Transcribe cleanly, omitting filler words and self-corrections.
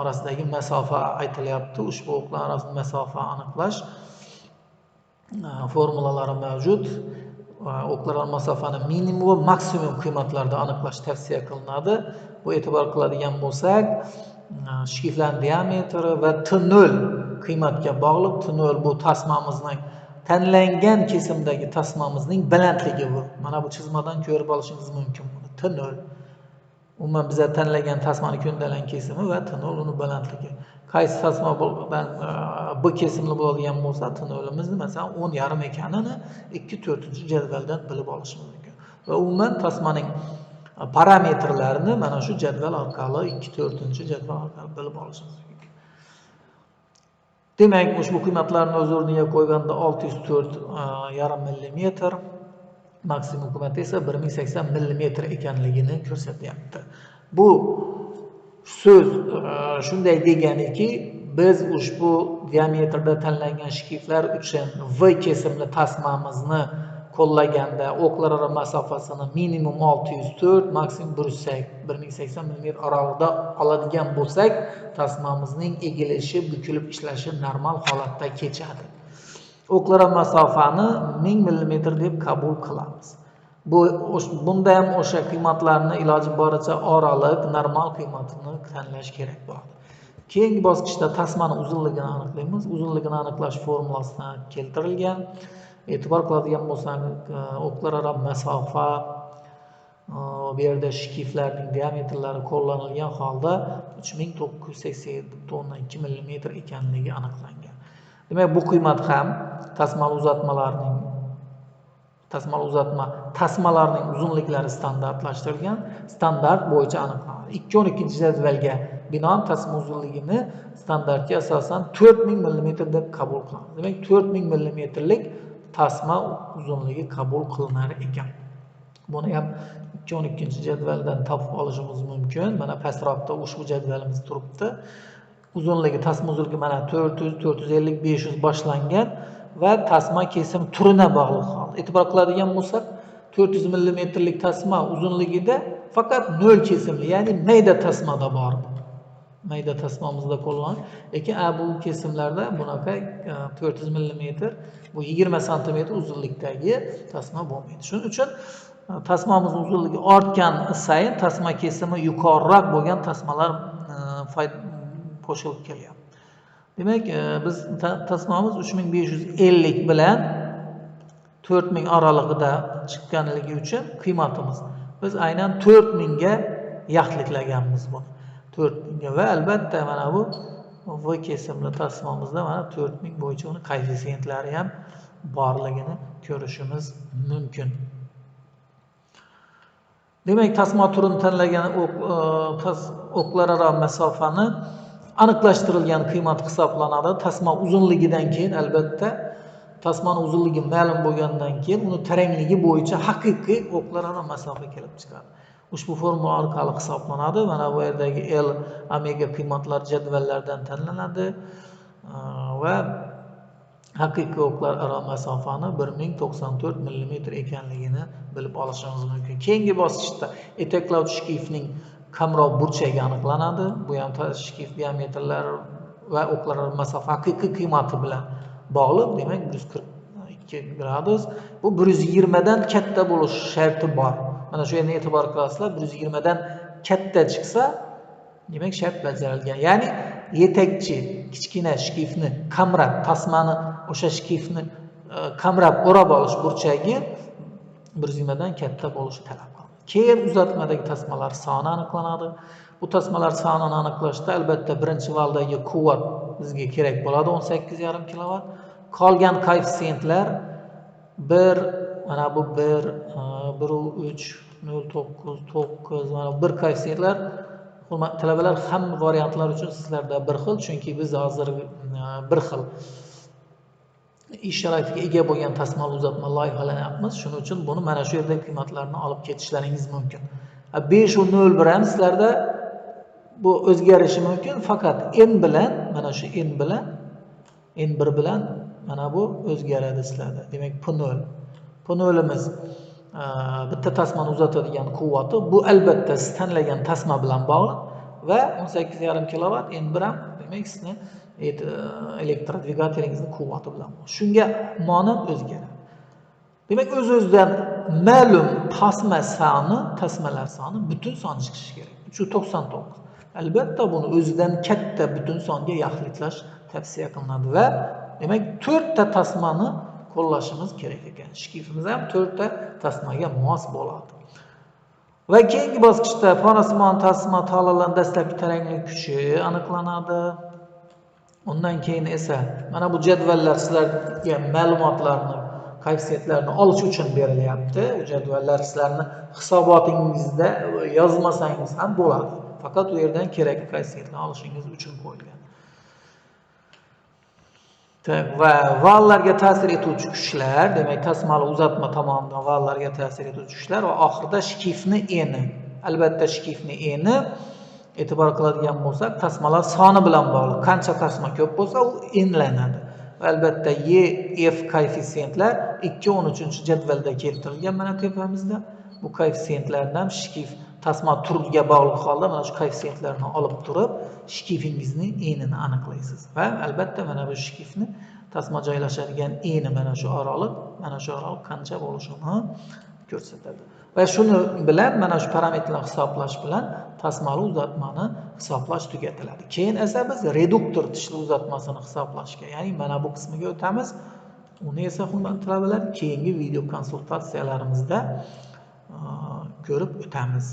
orasidagi masofa aytilyapti. Ushbu o'qlar orasida masofa aniqlash formulalari mavjud. O'qlar masofani minimum va maksimum qiymatlarda aniqlash tavsiya qilinadi. Bu e'tibor qiladigan bo'lsak, shkiflarning diametri va T0 qiymatga bog'liq. T0 bu tasmamizning tanlangan kesimdagi tasmamizning balandligi bu. Mana bu chizmadan ko'rib olishingiz mumkin buni. T0. Umuman biz tanlagan tasmani ko'ndalang kesimi va T0 uni balandligi. Qaysi tasma bilan bu kesimli bo'ladigan bo'lsa, T0'imizni masalan 10,5 ekanini 2/4-jadvaldan bilib olishimiz mumkin. Va umuman tasmaning parametrlarini mana shu jadval orqali 2/4-jadval orqali bilib olishimiz mumkin. Demak, ushbu qiymatlarni o'z o'rniga qo'yganda 604,5 mm, maksimum qiymati esa 1080 mm ekanligini ko'rsatyapti. Bu so'z shunday deganiki, biz ushbu diametrda tanlangan shkiflar uchun V kesimli tasmamizni qo'llaganda o'qlararo masofasini minimum 604, maksimum 1080 mm oralig'ida oladigan bo'lsak, tasmamizning egilishi, bukilib ishlashi normal holatda kechadi. O'qlararo masofani 1000 mm deb qabul qilamiz. Bunda ham o'sha qiymatlarni iloji boricha oraliq, normal qiymatini tanlash kerak bo'ladi. Keyingi bosqichda tasmani uzunligini aniqlaymiz. Uzunligini aniqlash formulasidan keltirilgan. E'tibor qiladigan bo'lsangiz, o'qlararo masofa bu yerda shkiflarning diametrlari qo'llanilgan holda 3987,2 mm ekanligi aniqlangan. Demak, bu qiymat ham tasmalarning uzunliklari standartlashtirilgan, standart bo'yicha aniqlanadi. 212-jadvalga binoan tasma uzunligini standartga asosan 4000 mm deb qabul qilamiz. Demak, 4000 mmlik tasma uzunligi qabul qilinar ekan. Buni ham 212-jadvaldan topib olishimiz mumkin. Mana pastroqda ushbu jadvalimiz turibdi. Uzunligi, tasma uzunligi mana 400, 450, 500 boshlangan va tasma kesim turina bog'liq hol. E'tibor qiladigan bo'lsak, 400 mmlik tasma uzunligida faqat 0 kesimli, ya'ni mayda tasmada bor. Mayda tasmamizda qo'llanilgan. Lekin bu kesimlarda bunaqa 400 mm, bu 20 cm uzunlikdagi tasma bo'lmaydi. Shuning uchun tasmamiz uzunligi ortgan sayin tasma kesimi yuqoriroq bo'lgan tasmalar qo'shilib kelyapti. Demak, biz tasmamiz 3550 bilan 4000 oralig'ida chiqqanligi uchun qiymatimiz biz aynan 4000 ga yaxliklaganmiz buni. 4000 ga va albatta mana bu V kesimli tasmamizda mana 4000 bo'yicha uni koeffitsentlari ham borligini ko'rishimiz mumkin. Demak, tasma turini tanlagan o'qlararo masofani aniqlashtirilgan qiymat hisoblanadi. Tasma uzunligidan keyin albatta tasmani uzunligi ma'lum bo'lgandan keyin uni tarangligi bo'yicha haqiqiy o'qlararo masofa kelib chiqadi. Ushbu formula orqali hisoblanadi. Mana bu yerdagi L, omega qiymatlar jadvallardan tanlanadi va haqiqiy o'qlararo masofani 1094 mm ekanligini bilib olishimiz mumkin. Keyingi bosqichda etakllovchi shkifning kamroq burchagi aniqlanadi. Bu ham shkif diametrlari va o'qlararo masofa haqiqiy qiymati bilan bog'liq. Demak, 142 gradus. Bu 120 dan katta bo'lish sharti bor. Mana shu yerni e'tibor qilasizlar, 120 dan katta chiqsa, demak shart bajarilgan. Ya'ni yetakchi kichkina shkifni qamrab, tasmani o'sha shkifni qamrab o'rab olish burchagi 120 dan katta bo'lishi talab qilinadi. Keyin uzatmadagi tasmalar soni aniqlanadi. Bu tasmalar sonini aniqlashda albatta birinchi valdagi quvvat bizga kerak bo'ladi, 18,5 kW. Qolgan koeffitsiyentlar 1, mana bu 1, 1,3, 0,9, mana 1 koeffitsiyentlar. Hurmatli talabalar, hamma variantlar uchun sizlarda bir xil, chunki biz hozir bir xil ish sharoitiga ega bo'lgan tasma uzatma loyihalaryapmiz. Shuning uchun buni mana shu yerda qiymatlarni olib ketishlaringiz mumkin. 5 va 0 bilan sizlarda bu o'zgarishi mumkin, faqat n bilan, mana shu n bilan, n1 bilan mana bu o'zgaradi sizlarda. Demak, P0. P0'imiz bitta tasmani uzatadigan quvvati, bu albatta siz tanlagan tasma bilan bog'liq. va 18,5 kilovat. Endi bir ham demak sizning elektrodvigatelingizni quvvati bilan. Shunga monand o'zgaradi. Demak, o'z-o'zidan ma'lum tasmalar soni butun son chiqishi kerak. 399. Albatta buni o'zidan katta butun songa yaxlitlash tavsiya qilinadi va demak 4 ta tasmani qo'llashimiz kerak ekan. Shkifimiz ham 4 ta tasmaga mos bo'ladi. Va keyingi bosqichda parasimon tasma tolalarning dastlabki taranglik kuchi aniqlanadi. Undan keyin esa mana bu jadvallar sizlarga ma'lumotlarni, koeffitsiyentlarni olish uchun berilyapti. Bu jadvallar sizlarni hisobotingizda yozmasangiz ham bo'ladi. Faqat u yerdan kerakli koeffitsiyentlarni olishingiz uchun qo'yilgan. Va vallarga ta'sir etuvchi kuchlar, demak tasmali uzatma tomonidan vallarga ta'sir etuvchi kuchlar va oxirida shkifni eni. Albatta shkifni eni e'tibor qiladigan bo'lsak, tasmalar soni bilan bog'liq. Qancha tasma ko'p bo'lsa, u enlanadi. Va albatta E, F koeffitsiyentlar 2-13-jadvalda keltirilgan mana tepamizda. Bu koeffitsiyentlardan shkif tasma turiga bog'liq holda mana shu koeffitsiyentlarni olib turib, shkifingizni enini aniqlaysiz. Va albatta mana bu shkifni tasma joylashadigan eni mana shu oraliq qancha bo'lishini ko'rsatadi. Va shuni bilan mana shu parametrlarni hisoblash bilan tasmali uzatmani hisoblash tugatiladi. Keyin esa biz reduktor tishli uzatmasini hisoblashga, ya'ni mana bu qismiga o'tamiz. Uni esa hurmatli talabalar keyingi video konsultatsiyalarimizda ko'rib o'tamiz.